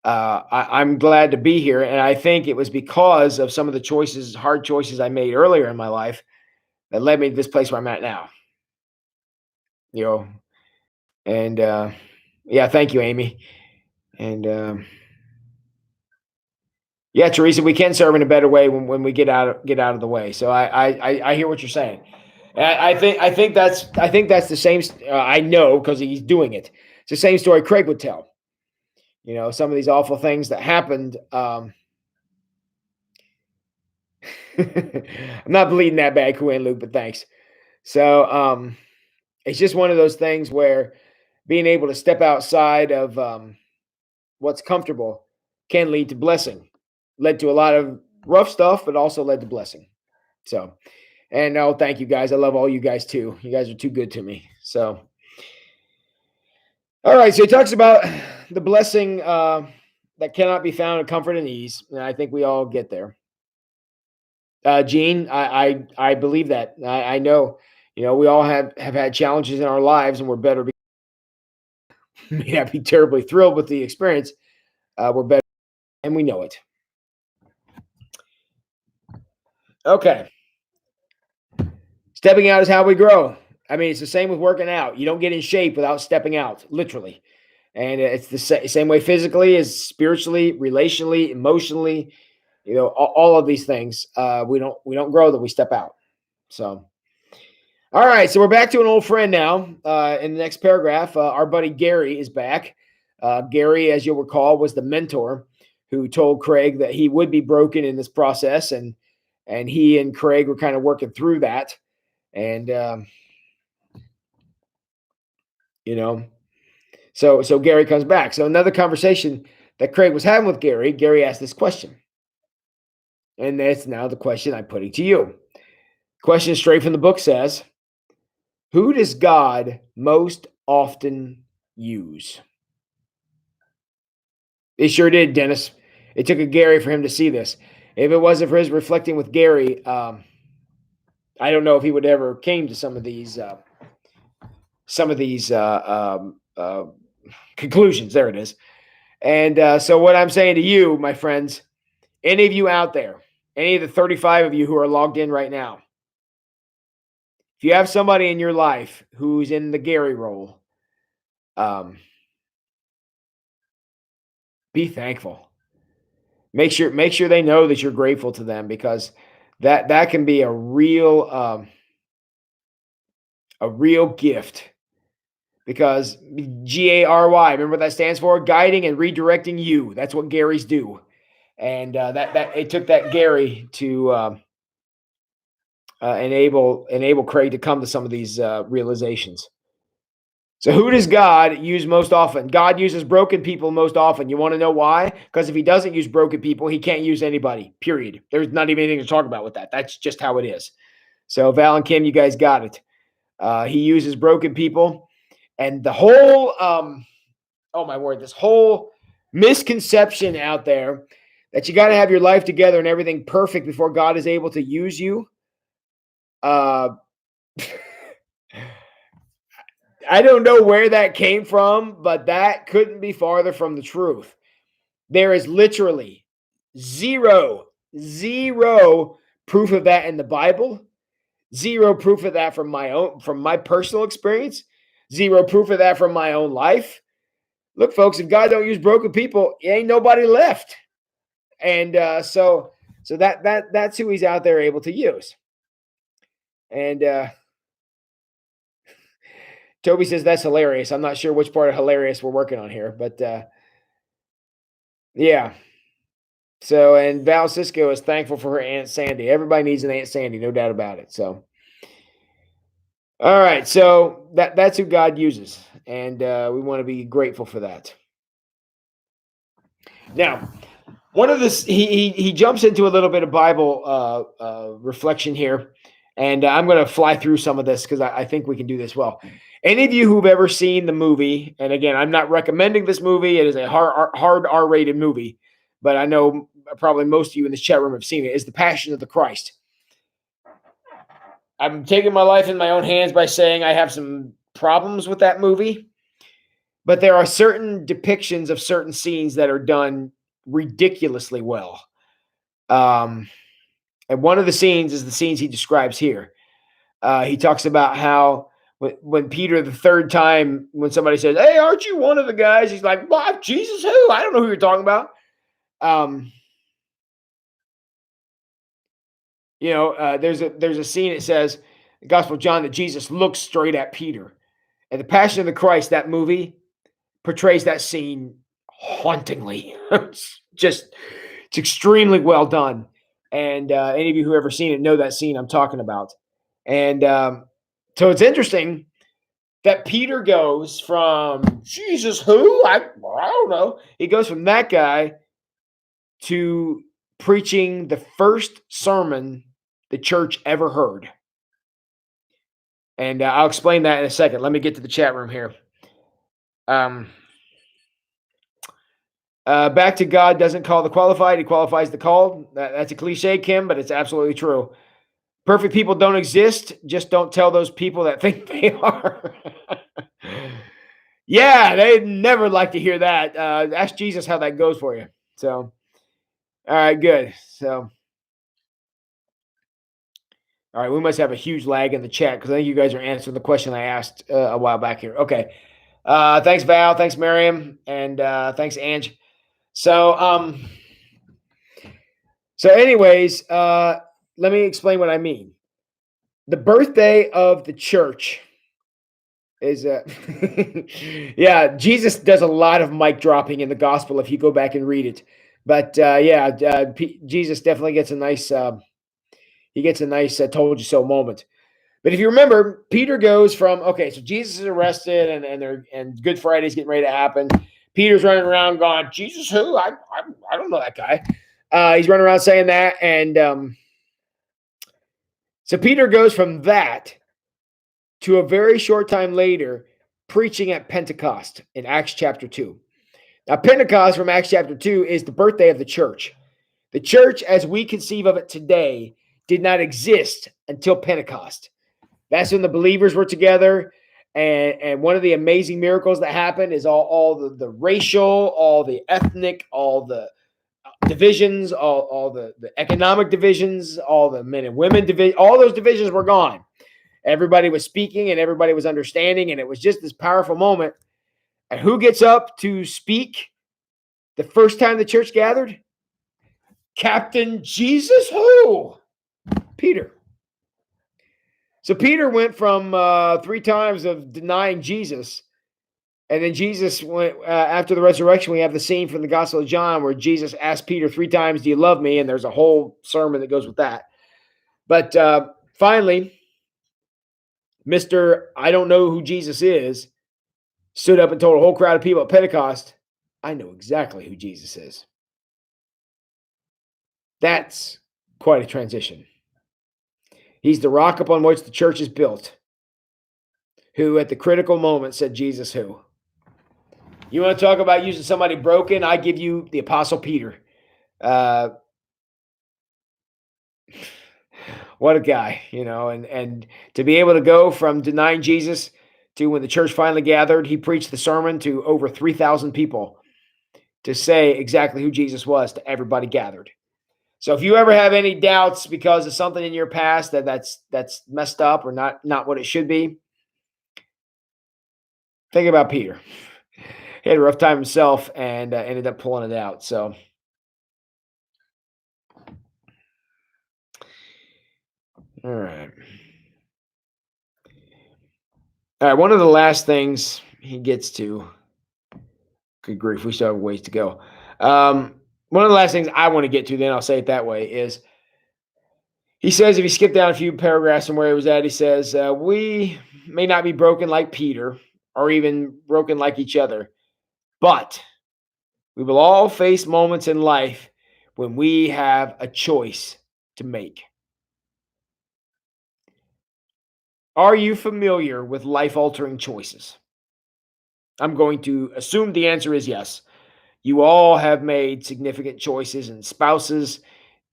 [SPEAKER 1] I'm glad to be here, and I think it was because of some of the hard choices I made earlier in my life that led me to this place where I'm at now. And yeah, thank you, Amy. And Yeah, Teresa, we can serve in a better way when we get out of the way. So I hear what you're saying. And I think that's the same. I know because he's doing it. It's the same story Craig would tell. You know, some of these awful things that happened. I'm not bleeding that bad, Kuan Luke, but thanks. So it's just one of those things where being able to step outside of what's comfortable can lead to blessing. Led to a lot of rough stuff, but also led to blessing. So, and oh, thank you guys. I love all you guys too. You guys are too good to me. So, all right. So he talks about the blessing that cannot be found in comfort and ease, and I think we all get there. Gene, I believe that. I know. You know, we all have had challenges in our lives, and we're better. May not be terribly thrilled with the experience. We're better, and we know it. Okay. Stepping out is how we grow. I mean, it's the same with working out. You don't get in shape without stepping out, literally. And it's the same way physically as spiritually, relationally, emotionally. You know, all of these things. We don't grow that we step out. So, all right. So we're back to an old friend now. In the next paragraph, our buddy Gary is back. Gary, as you'll recall, was the mentor who told Craig that he would be broken in this process, and he and Craig were kind of working through that. And you know, so Gary comes back. So another conversation that Craig was having with Gary, Gary asked this question. And that's now the question I'm putting to you. Question straight from the book says, who does God most often use? It sure did, Dennis. It took a Gary for him to see this. If it wasn't for his reflecting with Gary, I don't know if he would ever came to some of these conclusions. There it is. And so what I'm saying to you, my friends, any of you out there, any of the 35 of you who are logged in right now, if you have somebody in your life who's in the Gary role, be thankful. Make sure they know that you're grateful to them, because that can be a real gift. Because GARY, remember what that stands for? Guiding and redirecting you. That's what Garys do. And that it took that Gary to enable Craig to come to some of these realizations. So who does God use most often? God uses broken people most often. You want to know why? Because if he doesn't use broken people, he can't use anybody, period. There's not even anything to talk about with that. That's just how it is. So Val and Kim, you guys got it. He uses broken people. And the whole, oh my word, this whole misconception out there that you got to have your life together and everything perfect before God is able to use you. I don't know where that came from, but that couldn't be farther from the truth. There is literally zero proof of that in the Bible. Zero proof of that from my personal experience. Zero proof of that from my own life. Look, folks, if God don't use broken people, ain't nobody left. And so that's who he's out there able to use. And Toby says that's hilarious. I'm not sure which part of hilarious we're working on here, but yeah. So, and Val Cisco is thankful for her Aunt Sandy. Everybody needs an Aunt Sandy, no doubt about it. So, all right. So that's who God uses, and we want to be grateful for that. Now, one of this, he jumps into a little bit of Bible reflection here, and I'm going to fly through some of this because I think we can do this well. Any of you who've ever seen the movie, and again, I'm not recommending this movie. It is a hard R-rated movie, but I know probably most of you in this chat room have seen it. Is The Passion of the Christ. I'm taking my life in my own hands by saying I have some problems with that movie, but there are certain depictions of certain scenes that are done ridiculously well. And one of the scenes is the scenes he describes here. He talks about how when Peter, the third time, when somebody says, "Hey, aren't you one of the guys?" He's like, "Well, Jesus who? I don't know who you're talking about." there's a scene. It says the Gospel of John that Jesus looks straight at Peter, and the Passion of the Christ. That movie portrays that scene hauntingly. It's extremely well done. And any of you who ever seen it know that scene I'm talking about. And so it's interesting that Peter goes from Jesus, who I don't know. He goes from that guy to preaching the first sermon the church ever heard. And I'll explain that in a second. Let me get to the chat room here. Back to God doesn't call the qualified, he qualifies the called. That's a cliche, Kim, but it's absolutely true. Perfect people don't exist. Just don't tell those people that think they are. Yeah, they'd never like to hear that. Ask Jesus how that goes for you. So, all right, good. So, all right, we must have a huge lag in the chat because I think you guys are answering the question I asked a while back here. Okay. Thanks, Val. Thanks, Miriam. And thanks, Ange. So, anyways, let me explain what I mean. The birthday of the church is yeah, Jesus does a lot of mic dropping in the gospel if you go back and read it. But Jesus definitely gets a nice told you so moment. But if you remember, Peter goes from so Jesus is arrested and Good Friday's getting ready to happen. Peter's running around going, Jesus who? I don't know that guy. He's running around saying that, and so Peter goes from that to a very short time later preaching at Pentecost in Acts chapter 2. Now, Pentecost from Acts chapter 2 is the birthday of the church. The church, as we conceive of it today, did not exist until Pentecost. That's when the believers were together. And one of the amazing miracles that happened is all the racial, all the ethnic, all the divisions, all the economic divisions, all the men and women division, all those divisions were gone. Everybody was speaking and everybody was understanding, and it was just this powerful moment. And who gets up to speak the first time the church gathered? Captain Jesus who? Peter. So Peter went from 3 times of denying Jesus, and then Jesus went after the resurrection. We have the scene from the Gospel of John where Jesus asked Peter 3 times, "Do you love me?" And there's a whole sermon that goes with that. But finally, Mr. I don't know who Jesus is stood up and told a whole crowd of people at Pentecost, I know exactly who Jesus is. That's quite a transition. He's the rock upon which the church is built, who at the critical moment said, Jesus who? You want to talk about using somebody broken? I give you the Apostle Peter. What a guy, and to be able to go from denying Jesus to when the church finally gathered, he preached the sermon to over 3,000 people to say exactly who Jesus was to everybody gathered. So if you ever have any doubts because of something in your past that's messed up or not what it should be, think about Peter. He had a rough time himself and ended up pulling it out. So, all right. All right. One of the last things he gets to, good grief, we still have ways to go. One of the last things I want to get to, then I'll say it that way, is he says, if you skip down a few paragraphs from where he was at, he says, we may not be broken like Peter or even broken like each other, but we will all face moments in life when we have a choice to make. Are you familiar with life-altering choices? I'm going to assume the answer is yes. You all have made significant choices in spouses,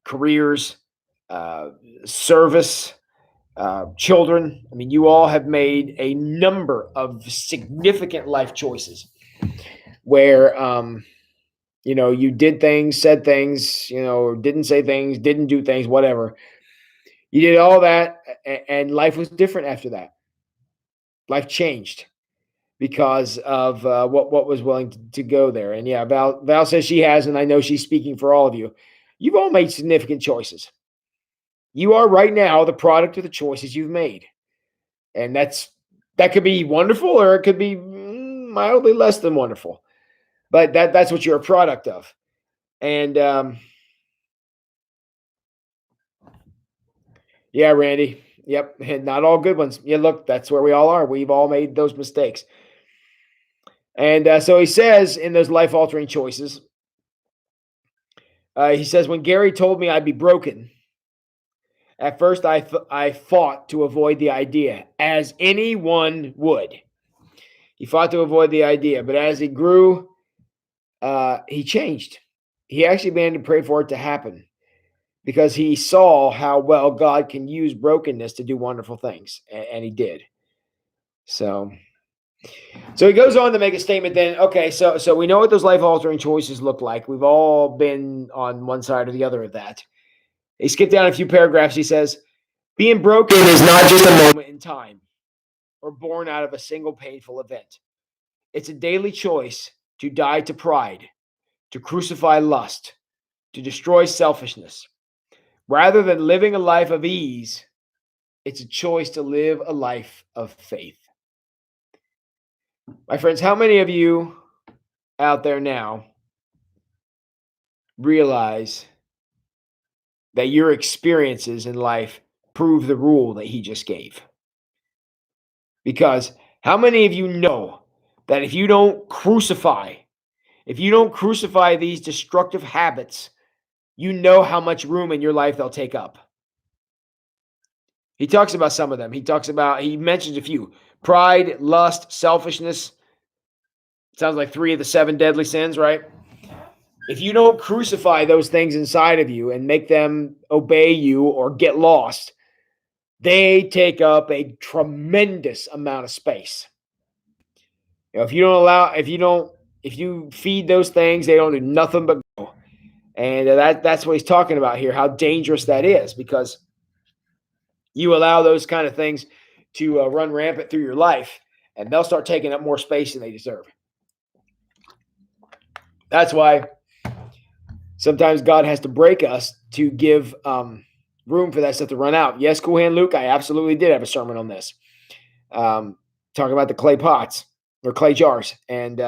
[SPEAKER 1] careers, service, children. I mean, you all have made a number of significant life choices where, you did things, said things, didn't say things, didn't do things, whatever. You did all that, and life was different after that. Life changed because of what was willing to go there. And yeah, Val says she has, and I know she's speaking for all of you. You've all made significant choices. You are right now the product of the choices you've made. And that could be wonderful, or it could be mildly less than wonderful. But that's what you're a product of. And yeah, Randy. Yep. And not all good ones. Yeah, look, that's where we all are. We've all made those mistakes. And so he says in those life altering choices, he says, when Gary told me I'd be broken, at first I fought to avoid the idea, as anyone would. He fought to avoid the idea, but as he grew, he changed. He actually began to pray for it to happen because he saw how well God can use brokenness to do wonderful things, and he did. So he goes on to make a statement then. Okay, so we know what those life altering choices look like. We've all been on one side or the other of that. He skipped down a few paragraphs. He says, being broken is not just a moment in time or born out of a single painful event. It's a daily choice to die to pride, to crucify lust, to destroy selfishness. Rather than living a life of ease, it's a choice to live a life of faith. My friends, how many of you out there now realize that your experiences in life prove the rule that he just gave? Because how many of you know that if you don't crucify these destructive habits, you know how much room in your life they'll take up? He talks about some of them. He mentions a few: pride, lust, selfishness. Sounds like 3 of the 7 deadly sins, right? If you don't crucify those things inside of you and make them obey you or get lost, they take up a tremendous amount of space. If you feed those things, they don't do nothing but go. And that's what he's talking about here, how dangerous that is, because you allow those kind of things to run rampant through your life, and they'll start taking up more space than they deserve. That's why sometimes God has to break us to give room for that stuff to run out. Yes, Cool Hand Luke, I absolutely did have a sermon on this, talking about the clay pots or clay jars, and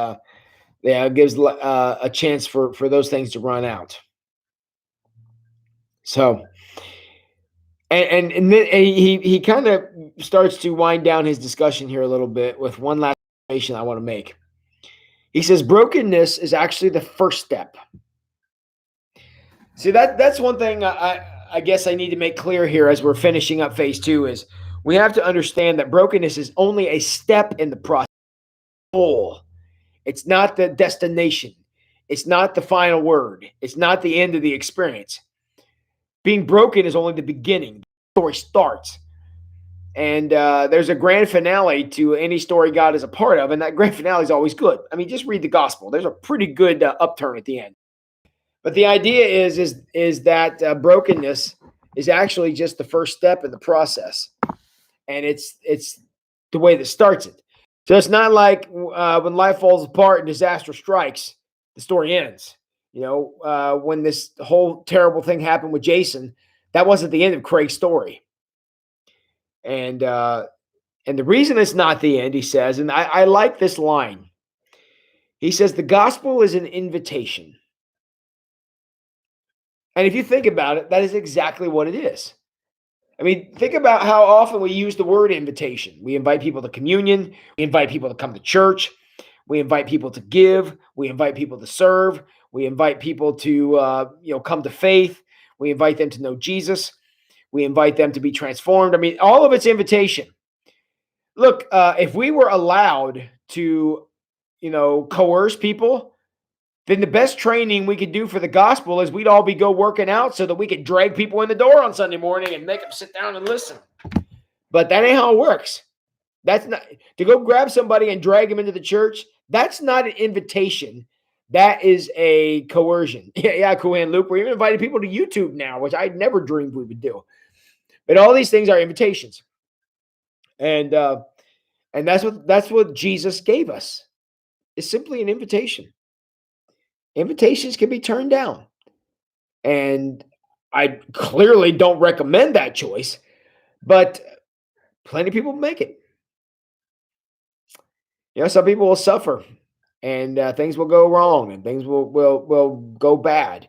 [SPEAKER 1] it gives a chance for those things to run out. So, and then he kind of starts to wind down his discussion here a little bit with one last observation I want to make. He says brokenness is actually the first step. See, that's one thing I guess I need to make clear here as we're finishing up phase 2 is we have to understand that brokenness is only a step in the process. It's not the destination. It's not the final word. It's not the end of the experience. Being broken is only the beginning. The story starts. And there's a grand finale to any story God is a part of, and that grand finale is always good. I mean, just read the gospel. There's a pretty good upturn at the end. But the idea is that brokenness is actually just the first step in the process, and it's the way that starts it. So it's not like when life falls apart and disaster strikes, the story ends. When this whole terrible thing happened with Jason, that wasn't the end of Craig's story. And the reason it's not the end, he says, and I like this line. He says, the gospel is an invitation. And if you think about it, that is exactly what it is. I mean, think about how often we use the word invitation. We invite people to communion. We invite people to come to church. We invite people to give. We invite people to serve. We invite people to, come to faith. We invite them to know Jesus. We invite them to be transformed. I mean, all of it's invitation. Look, if we were allowed to, coerce people, then the best training we could do for the gospel is we'd all be working out so that we could drag people in the door on Sunday morning and make them sit down and listen. But that ain't how it works. That's not to go grab somebody and drag them into the church. That's not an invitation. That is a coercion. Yeah, Cool Hand Luke. We're even inviting people to YouTube now, which I never dreamed we would do. But all these things are invitations, and that's what Jesus gave us. It's simply an invitation. Invitations can be turned down. And I clearly don't recommend that choice, but plenty of people make it. Some people will suffer, and things will go wrong, and things will go bad,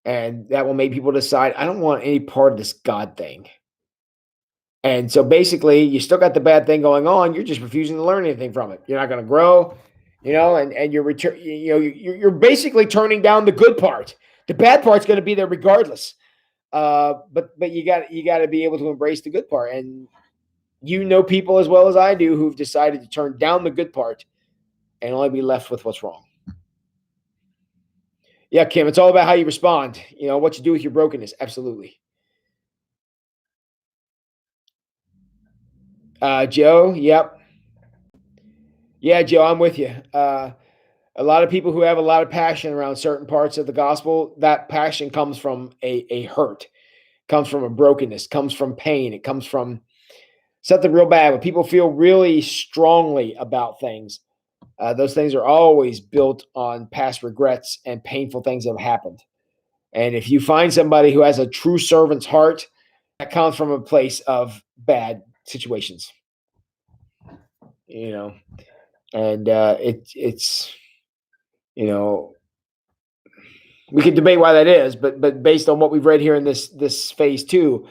[SPEAKER 1] and that will make people decide, I don't want any part of this God thing. And so basically, you still got the bad thing going on. You're just refusing to learn anything from it. You're not going to grow, and you're you're basically turning down the good part. The bad part's going to be there regardless. But you got to be able to embrace the good part. And people as well as I do who've decided to turn down the good part and only be left with what's wrong. Yeah, Kim, it's all about how you respond. What you do with your brokenness. Absolutely. Joe, yep. Yeah, Joe, I'm with you. A lot of people who have a lot of passion around certain parts of the gospel, that passion comes from a hurt, comes from a brokenness, comes from pain. It comes from something real bad. When people feel really strongly about things, those things are always built on past regrets and painful things that have happened. And if you find somebody who has a true servant's heart, that comes from a place of bad situations, you know, and it's you know we could debate why that is, but based on what we've read here in this phase two,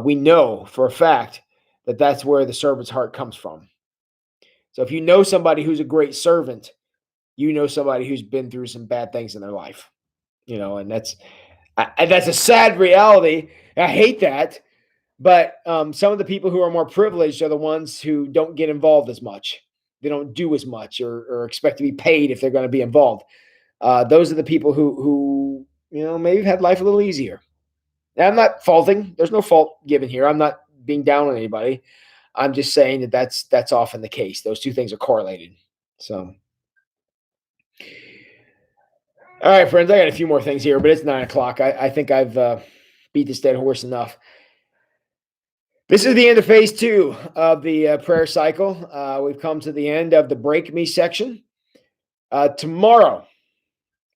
[SPEAKER 1] we know for a fact that that's where the servant's heart comes from. So if you know somebody who's a great servant, you know somebody who's been through some bad things in their life, and that's a sad reality. I hate that, but some of the people who are more privileged are the ones who don't get involved as much. They don't do as much or expect to be paid if they're going to be involved. Those are the people who maybe had life a little easier. And I'm not faulting. There's no fault given here. I'm not being down on anybody. I'm just saying that's often the case. Those two things are correlated. So, all right, friends, I got a few more things here, but it's 9 o'clock. I think I've beat this dead horse enough. This is the end of phase two of the prayer cycle. We've come to the end of the break me section. Tomorrow,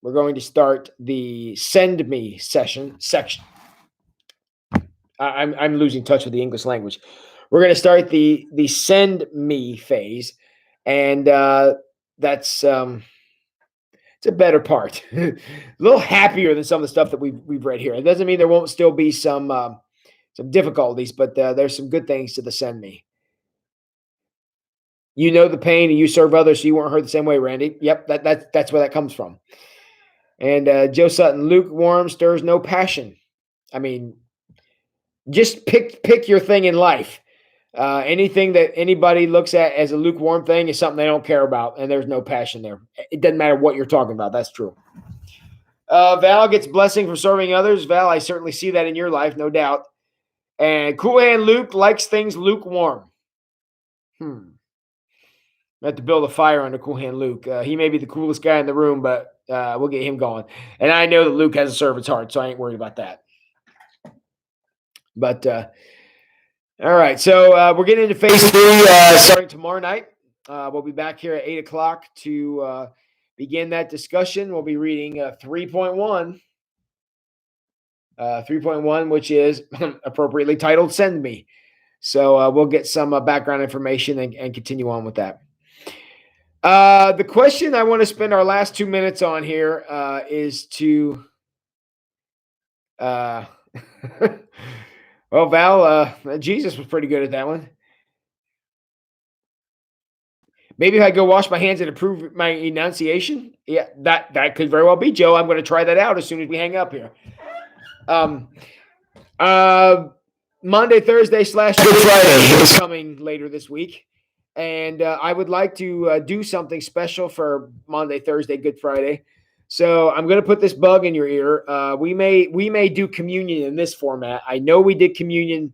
[SPEAKER 1] we're going to start the send me section. I'm losing touch with the English language. We're going to start the send me phase, and that's it's a better part. A little happier than some of the stuff that we've read here. It doesn't mean there won't still be some difficulties, but there's some good things to the send me. You know the pain, and you serve others, so you weren't hurt the same way, Randy. Yep, that's where that comes from. And Joe Sutton, lukewarm stirs no passion. I mean, just pick your thing in life. Anything that anybody looks at as a lukewarm thing is something they don't care about, and there's no passion there. It doesn't matter what you're talking about. That's true. Val gets blessing from serving others. Val, I certainly see that in your life, no doubt. And Cool Hand Luke likes things lukewarm. I have to build a fire under Cool Hand Luke. He may be the coolest guy in the room, but we'll get him going. And I know that Luke has a servant's heart, so I ain't worried about that. But all right, so we're getting into phase three starting tomorrow night. We'll be back here at 8 o'clock to begin that discussion. We'll be reading 3.1. 3.1, which is appropriately titled Send Me. So we'll get some background information and continue on with that. The question I want to spend our last 2 minutes on here is to well, Val, Jesus was pretty good at that one. Maybe if I go wash my hands and improve my enunciation. Yeah, that could very well be, Joe. I'm going to try that out as soon as we hang up here. Monday, Thursday / Good Friday is coming later this week. And I would like to do something special for Monday, Thursday, Good Friday. So I'm going to put this bug in your ear. We may do communion in this format. I know we did communion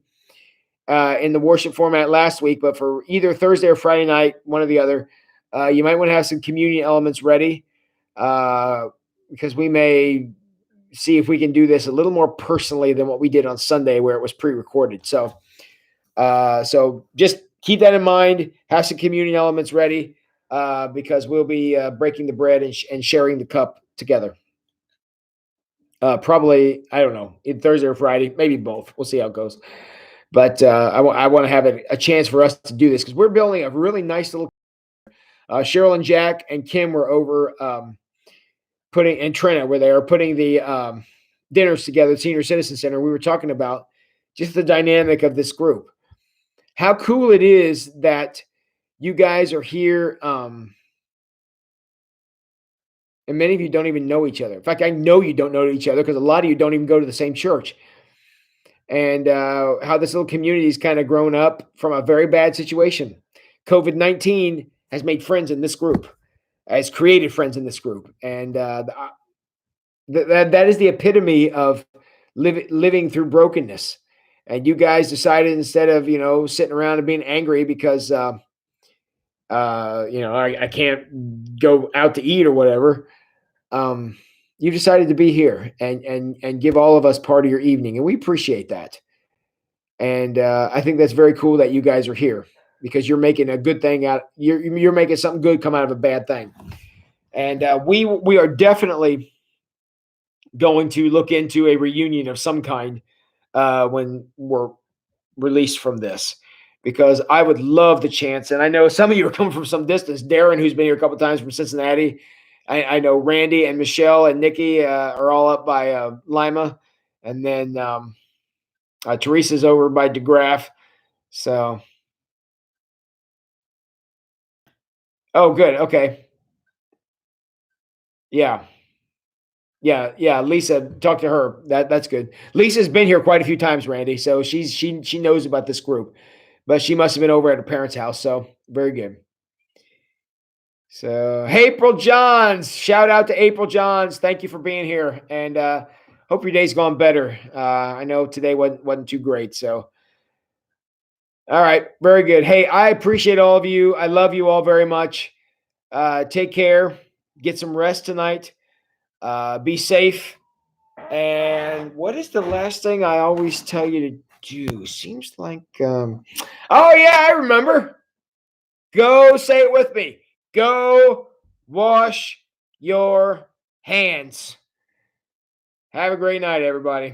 [SPEAKER 1] in the worship format last week, but for either Thursday or Friday night, one or the other, you might want to have some communion elements ready because we may see if we can do this a little more personally than what we did on Sunday, where it was pre-recorded. So just keep that in mind. Have some communion elements ready because we'll be breaking the bread and sharing the cup together. Probably, I don't know, in Thursday or Friday, maybe both. We'll see how it goes. But I want to have a chance for us to do this because we're building a really nice little. Cheryl and Jack and Kim were over putting, and Trina were there putting the dinners together at Senior Citizen Center. We were talking about just the dynamic of this group. How cool it is that you guys are here. And many of you don't even know each other. In fact, I know you don't know each other because a lot of you don't even go to the same church. And how this little community has kind of grown up from a very bad situation. COVID-19 has made friends in this group, has created friends in this group. And that is the epitome of living through brokenness. And you guys decided, instead of, sitting around and being angry because, I can't go out to eat or whatever, you've decided to be here and give all of us part of your evening, and we appreciate that. And I think that's very cool that you guys are here because you're making a good thing out. You're making something good come out of a bad thing, and we are definitely going to look into a reunion of some kind when we're released from this. Because I would love the chance, and I know some of you are coming from some distance. Darren, who's been here a couple of times from Cincinnati, I know Randy and Michelle and Nikki are all up by Lima, and then Teresa's over by DeGraff. So, oh, good, okay, yeah, yeah. Lisa, talk to her. That's good. Lisa's been here quite a few times, Randy. So she knows about this group, but she must have been over at her parents' house. So very good. So, April Johns, shout out to April Johns. Thank you for being here, and hope your day's gone better. I know today wasn't too great. So, all right, very good. Hey, I appreciate all of you. I love you all very much. Take care. Get some rest tonight. Be safe. And what is the last thing I always tell you to do? Seems like, oh yeah, I remember. Go, say it with me. Go wash your hands. Have a great night, everybody.